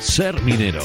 Ser minero.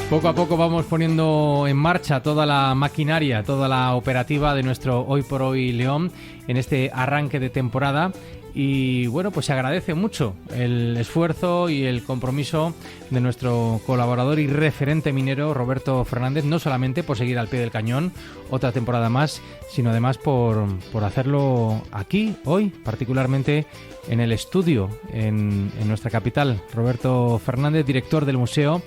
Poco a poco vamos poniendo en marcha toda la maquinaria, toda la operativa de nuestro Hoy por Hoy León en este arranque de temporada. Y bueno, pues se agradece mucho el esfuerzo y el compromiso de nuestro colaborador y referente minero Roberto Fernández, no solamente por seguir al pie del cañón otra temporada más, sino además por hacerlo aquí, hoy, particularmente en el estudio, en nuestra capital. Roberto Fernández, director del Museo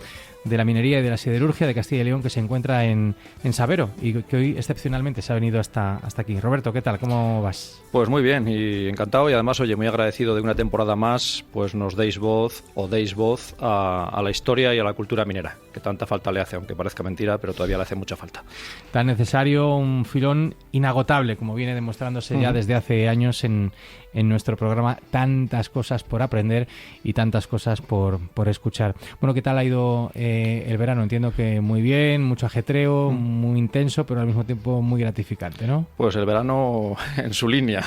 de la Minería y de la Siderurgia de Castilla y León, que se encuentra en Sabero y que hoy excepcionalmente se ha venido hasta aquí. Roberto, ¿qué tal? ¿Cómo vas? Pues muy bien y encantado, y además, oye, muy agradecido de una temporada más, pues nos deis voz a la historia y a la cultura minera, que tanta falta le hace, aunque parezca mentira, pero todavía le hace mucha falta. Tan necesario, un filón inagotable, como viene demostrándose ya desde hace años en nuestro programa. Tantas cosas por aprender y tantas cosas por escuchar. Bueno, ¿qué tal ha ido el verano? Entiendo que muy bien, mucho ajetreo, muy intenso, pero al mismo tiempo muy gratificante, ¿no? Pues el verano en su línea.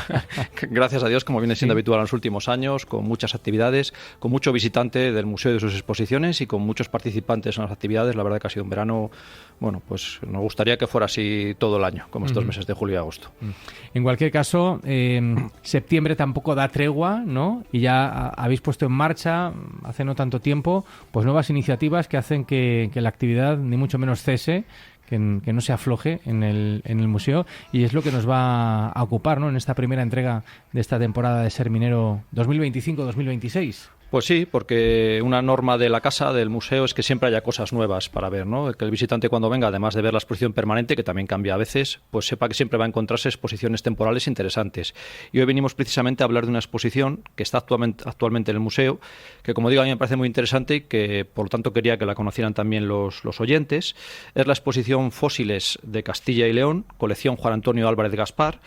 Gracias a Dios, como viene siendo habitual en los últimos años, con muchas actividades, con mucho visitante del museo y de sus exposiciones y con muchos participantes en las actividades. La verdad que ha sido un verano, bueno, pues nos gustaría que fuera así todo el año, como estos meses de julio y agosto. En cualquier caso, septiembre tampoco da tregua, ¿no? Y ya habéis puesto en marcha, hace no tanto tiempo, pues nuevas iniciativas que hacen que la actividad ni mucho menos cese, que no se afloje en el museo, y es lo que nos va a ocupar, ¿no?, en esta primera entrega de esta temporada de Ser Minero 2025-2026. Pues sí, porque una norma de la casa, del museo, es que siempre haya cosas nuevas para ver, ¿no? Que el visitante cuando venga, además de ver la exposición permanente, que también cambia a veces, pues sepa que siempre va a encontrarse exposiciones temporales interesantes. Y hoy venimos precisamente a hablar de una exposición que está actualmente en el museo, que, como digo, a mí me parece muy interesante y que, por lo tanto, quería que la conocieran también los oyentes. Es la exposición Fósiles de Castilla y León, colección Juan Antonio Álvarez Gaspar.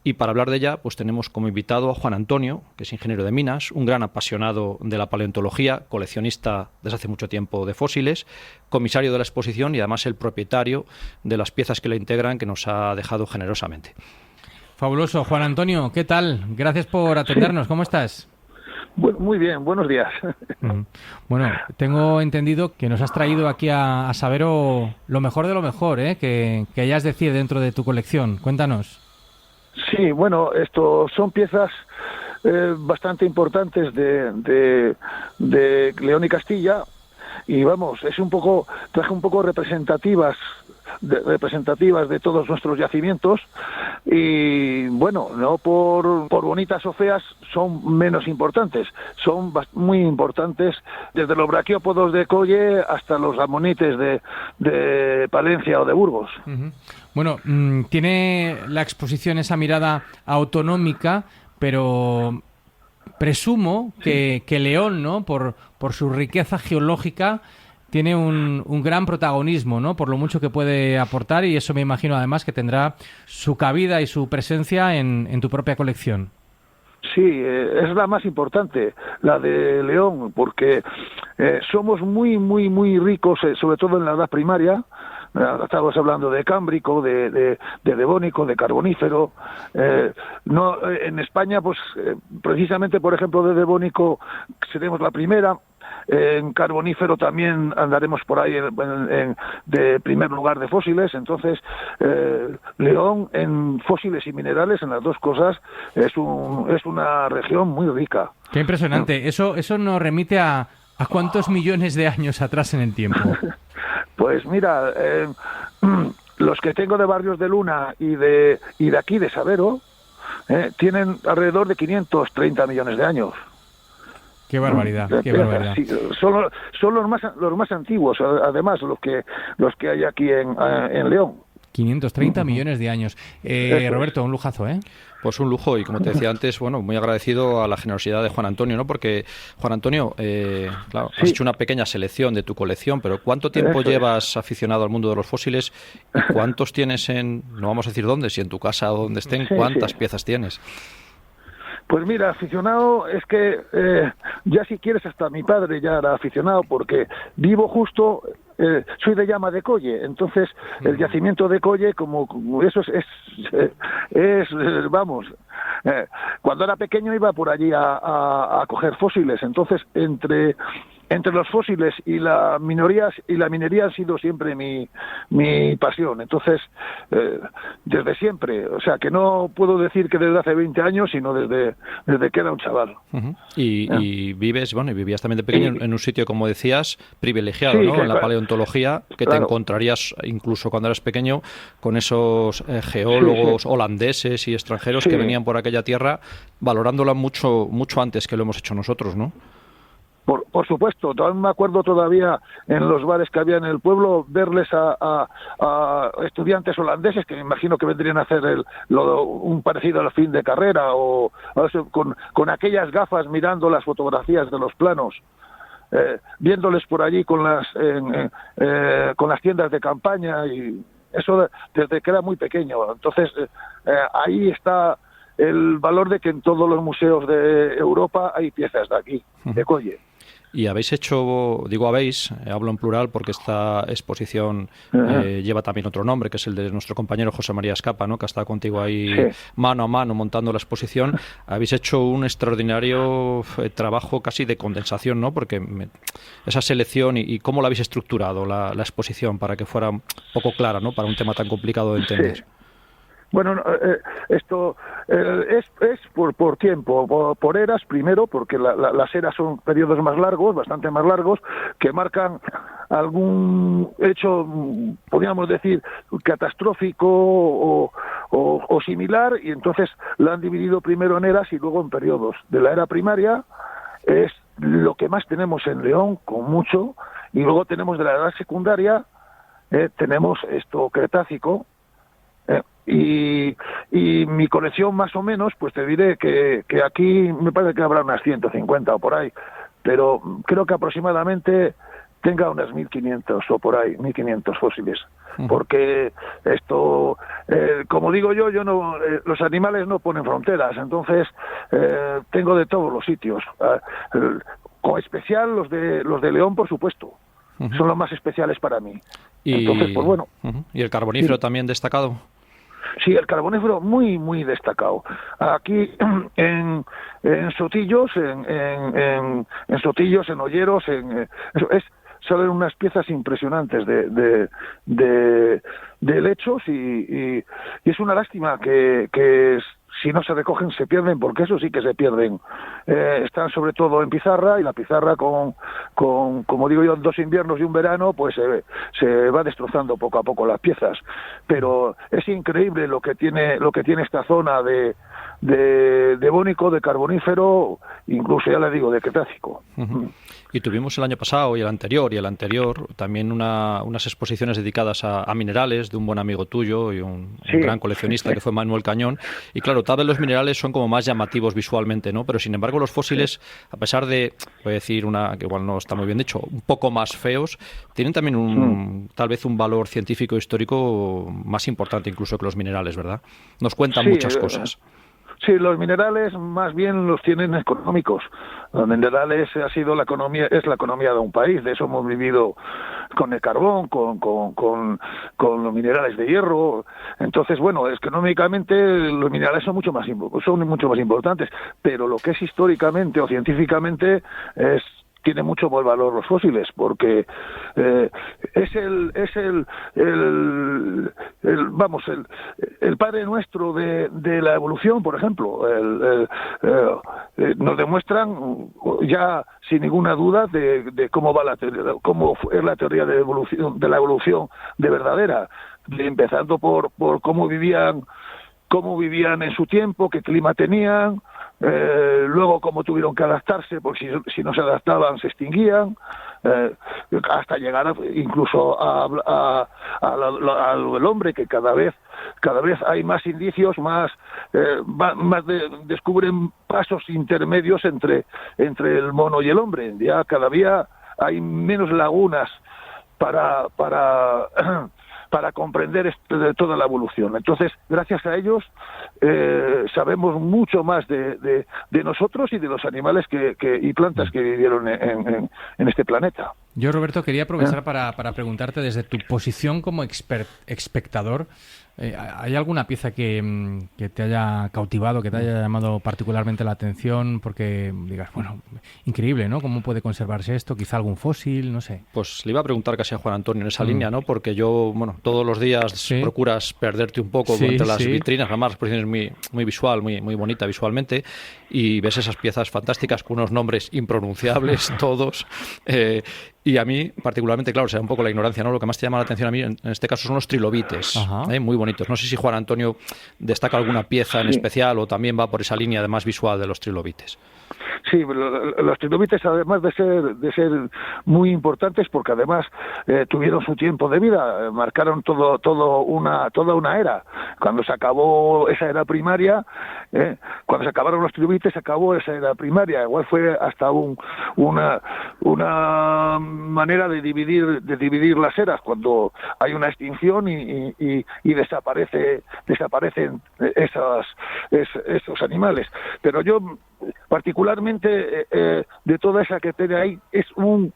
Y para hablar de ella, pues tenemos como invitado a Juan Antonio, que es ingeniero de minas, un gran apasionado de la paleontología, coleccionista desde hace mucho tiempo de fósiles, comisario de la exposición y además el propietario de las piezas que la integran, que nos ha dejado generosamente. Fabuloso. Juan Antonio, ¿qué tal? Gracias por atendernos. ¿Cómo estás? Bueno, muy bien, buenos días. Bueno, tengo entendido que nos has traído aquí a Sabero lo mejor de lo mejor, que hayas decidido dentro de tu colección. Cuéntanos. Sí, bueno, esto son piezas bastante importantes de León y Castilla, y vamos, traje un poco representativas de todos nuestros yacimientos, y bueno, no por bonitas o feas son menos importantes, son muy importantes, desde los braquiópodos de Colle hasta los amonites de Palencia o de Burgos. Uh-huh. Bueno, tiene la exposición esa mirada autonómica, pero presumo que León, ¿no?, por su riqueza geológica, tiene un gran protagonismo, ¿no?, por lo mucho que puede aportar, y eso me imagino además que tendrá su cabida y su presencia en tu propia colección. Sí, es la más importante, la de León, porque somos muy, muy, muy ricos, sobre todo en la edad primaria. Estamos hablando de cámbrico, de devónico, de carbonífero. No, en España, pues precisamente, por ejemplo, de devónico seremos la primera. En carbonífero también andaremos por ahí de primer lugar de fósiles. Entonces, León en fósiles y minerales, en las dos cosas, es una región muy rica. Qué impresionante. Eso nos remite a cuántos millones de años atrás en el tiempo. Pues mira, los que tengo de Barrios de Luna y de aquí de Sabero tienen alrededor de 530 millones de años. Qué barbaridad, qué barbaridad. Sí, son los más antiguos, además, los que hay aquí en León. 530 millones de años. Roberto, un lujazo, ¿eh? Pues un lujo, y como te decía antes, bueno, muy agradecido a la generosidad de Juan Antonio, ¿no? Porque, Juan Antonio, claro, has hecho una pequeña selección de tu colección, pero ¿cuánto tiempo llevas aficionado al mundo de los fósiles y cuántos tienes no vamos a decir dónde, si en tu casa o donde estén, cuántas piezas tienes? Pues mira, aficionado es que ya si quieres hasta mi padre ya era aficionado, porque vivo justo, soy de Llama de Colle, entonces el yacimiento de Colle, como eso vamos, cuando era pequeño iba por allí a coger fósiles, entonces entre los fósiles y la minería ha sido siempre mi pasión. Entonces, desde siempre, o sea, que no puedo decir que desde hace 20 años, sino desde que era un chaval. Y vives, bueno, y vivías también de pequeño en un sitio, como decías, privilegiado, ¿no? En la paleontología, que te encontrarías, incluso cuando eras pequeño, con esos geólogos holandeses y extranjeros que venían por aquella tierra, valorándola mucho antes que lo hemos hecho nosotros, ¿no? Por supuesto, también me acuerdo todavía en los bares que había en el pueblo verles a estudiantes holandeses que me imagino que vendrían a hacer un parecido al fin de carrera o con aquellas gafas mirando las fotografías de los planos, viéndoles por allí con las tiendas de campaña, y eso desde que era muy pequeño. Entonces ahí está el valor de que en todos los museos de Europa hay piezas de aquí, de Colle. Y habéis hecho, digo habéis, hablo en plural porque esta exposición lleva también otro nombre, que es el de nuestro compañero José María Escapa, ¿no? Que está contigo ahí mano a mano montando la exposición. Habéis hecho un extraordinario trabajo casi de condensación, ¿no? Porque esa selección y cómo la habéis estructurado la exposición para que fuera un poco clara, ¿no? Para un tema tan complicado de entender. Sí. Bueno, esto es por tiempo, por eras primero, porque las eras son periodos más largos, bastante más largos, que marcan algún hecho, podríamos decir, catastrófico o similar, y entonces la han dividido primero en eras y luego en periodos. De la era primaria es lo que más tenemos en León, con mucho, y luego tenemos de la edad secundaria, tenemos esto Cretácico, y mi colección más o menos, pues te diré que aquí me parece que habrá unas 150 o por ahí, pero creo que aproximadamente tenga unas 1.500 o por ahí, 1.500 fósiles, porque esto, como digo yo no, los animales no ponen fronteras, entonces tengo de todos los sitios, con especial los de León, por supuesto, son los más especiales para mí. Entonces, pues bueno. ¿Y el carbonífero también destacado? Sí, el carbonífero muy, muy destacado. Aquí en Sotillos, en Sotillos, en Olleros, salen unas piezas impresionantes de helechos y es una lástima que si no se recogen se pierden, porque eso sí que se pierden. Están sobre todo en pizarra, y la pizarra con como digo yo, 2 inviernos y un verano, pues se va destrozando poco a poco las piezas. Pero es increíble lo que tiene esta zona de devónico, de carbonífero, incluso ya le digo, de Cretácico. Y tuvimos el año pasado y el anterior también unas exposiciones dedicadas a minerales de un buen amigo tuyo y un gran coleccionista que fue Manuel Cañón. Y claro, tal vez los minerales son como más llamativos visualmente, ¿no? Pero sin embargo los fósiles, a pesar de, voy a decir una que igual no está muy bien dicho, un poco más feos, tienen también tal vez un valor científico e histórico más importante incluso que los minerales, ¿verdad? Nos cuentan muchas cosas. Sí, los minerales más bien los tienen económicos. Los minerales es la economía de un país. De eso hemos vivido con el carbón, con los minerales de hierro. Entonces, bueno, económicamente los minerales son mucho más importantes. Pero lo que es históricamente o científicamente tiene mucho más valor los fósiles, porque es el padre nuestro de la evolución, por ejemplo. Nos demuestran ya sin ninguna duda de cómo es la teoría de la evolución de verdadera, empezando por cómo vivían en su tiempo, qué clima tenían, luego como tuvieron que adaptarse, porque si no se adaptaban se extinguían, hasta llegar incluso al hombre, que cada vez hay más indicios, descubren pasos intermedios entre el mono y el hombre. Ya cada día hay menos lagunas para comprender toda la evolución. Entonces, gracias a ellos sabemos mucho más de nosotros y de los animales y plantas que vivieron en este planeta. Yo, Roberto, quería aprovechar para preguntarte, desde tu posición como espectador, ¿hay alguna pieza que te haya cautivado, que te haya llamado particularmente la atención? Porque digas, bueno, increíble, ¿no? ¿Cómo puede conservarse esto? Quizá algún fósil, no sé. Pues le iba a preguntar casi a Juan Antonio en esa línea, ¿no? Porque yo, bueno, todos los días procuras perderte un poco entre las vitrinas, además la exposición es muy visual, muy bonita visualmente, y ves esas piezas fantásticas con unos nombres impronunciables todos. Y a mí, particularmente, claro, será un poco la ignorancia, ¿no? Lo que más te llama la atención a mí, en este caso, son los trilobites, muy bonitos. No sé si Juan Antonio destaca alguna pieza en especial o también va por esa línea de más visual de los trilobites. Sí, los trilobites, además de ser muy importantes, porque además tuvieron su tiempo de vida, marcaron toda una era. Cuando se acabó esa era primaria, cuando se acabaron los trilobites, se acabó esa era primaria. Igual fue hasta una manera de dividir las eras, cuando hay una extinción y desaparecen esos animales. Pero yo, particularmente, de toda esa que tiene ahí, es un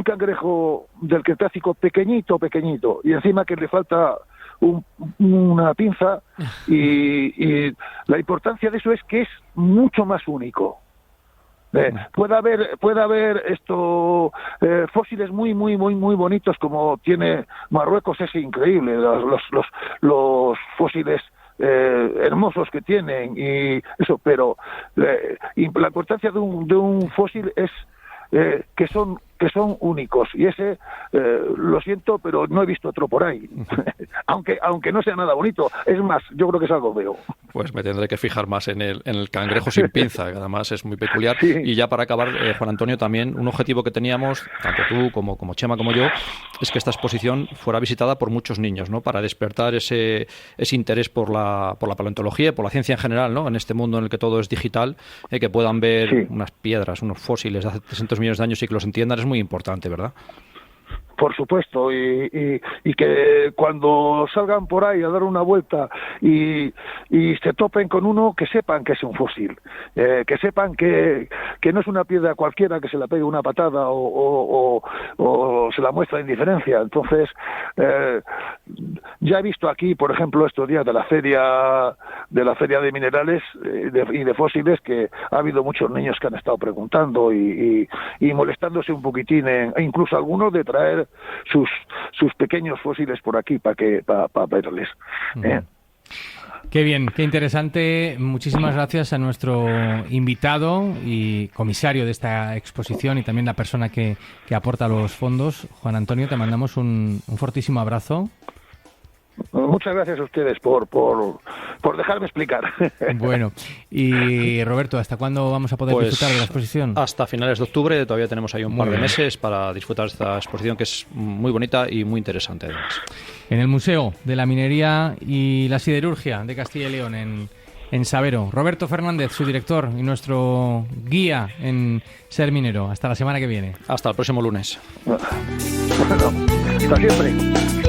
cangrejo del Cretácico pequeñito, y encima que le falta una pinza, y la importancia de eso es que es mucho más único. Puede haber fósiles muy bonitos, como tiene Marruecos, es increíble los fósiles hermosos que tienen y eso, pero la importancia de un fósil es que son únicos, y ese lo siento, pero no he visto otro por ahí. aunque no sea nada bonito, es más, yo creo que es algo feo. Pues me tendré que fijar más en el cangrejo sin pinza, que además es muy peculiar. Sí. Y ya para acabar, Juan Antonio, también un objetivo que teníamos, tanto tú como Chema como yo, es que esta exposición fuera visitada por muchos niños, ¿no? Para despertar ese interés por la paleontología y por la ciencia en general, ¿no? En este mundo en el que todo es digital, que puedan ver unas piedras, unos fósiles de hace 300 millones de años y que los entiendan, es muy importante, ¿verdad? Por supuesto, y que cuando salgan por ahí a dar una vuelta y se topen con uno, que sepan que es un fósil, que sepan que no es una piedra cualquiera que se la pegue una patada o se la muestra indiferencia. Entonces, ya he visto aquí, por ejemplo, estos días de la feria de minerales y de fósiles, que ha habido muchos niños que han estado preguntando y molestándose un poquitín, e incluso algunos de traer sus pequeños fósiles por aquí para verles. Qué bien, qué interesante. Muchísimas gracias a nuestro invitado y comisario de esta exposición, y también la persona que aporta los fondos. Juan Antonio, te mandamos un fortísimo abrazo. Muchas gracias a ustedes por dejarme explicar. Bueno, y Roberto, ¿hasta cuándo vamos a poder disfrutar de la exposición? Hasta finales de octubre, todavía tenemos ahí un par de meses para disfrutar de esta exposición, que es muy bonita y muy interesante además. En el Museo de la Minería y la Siderurgia de Castilla y León, en Sabero. Roberto Fernández, su director y nuestro guía en Ser Minero. Hasta la semana que viene. Hasta el próximo lunes. Bueno, hasta siempre.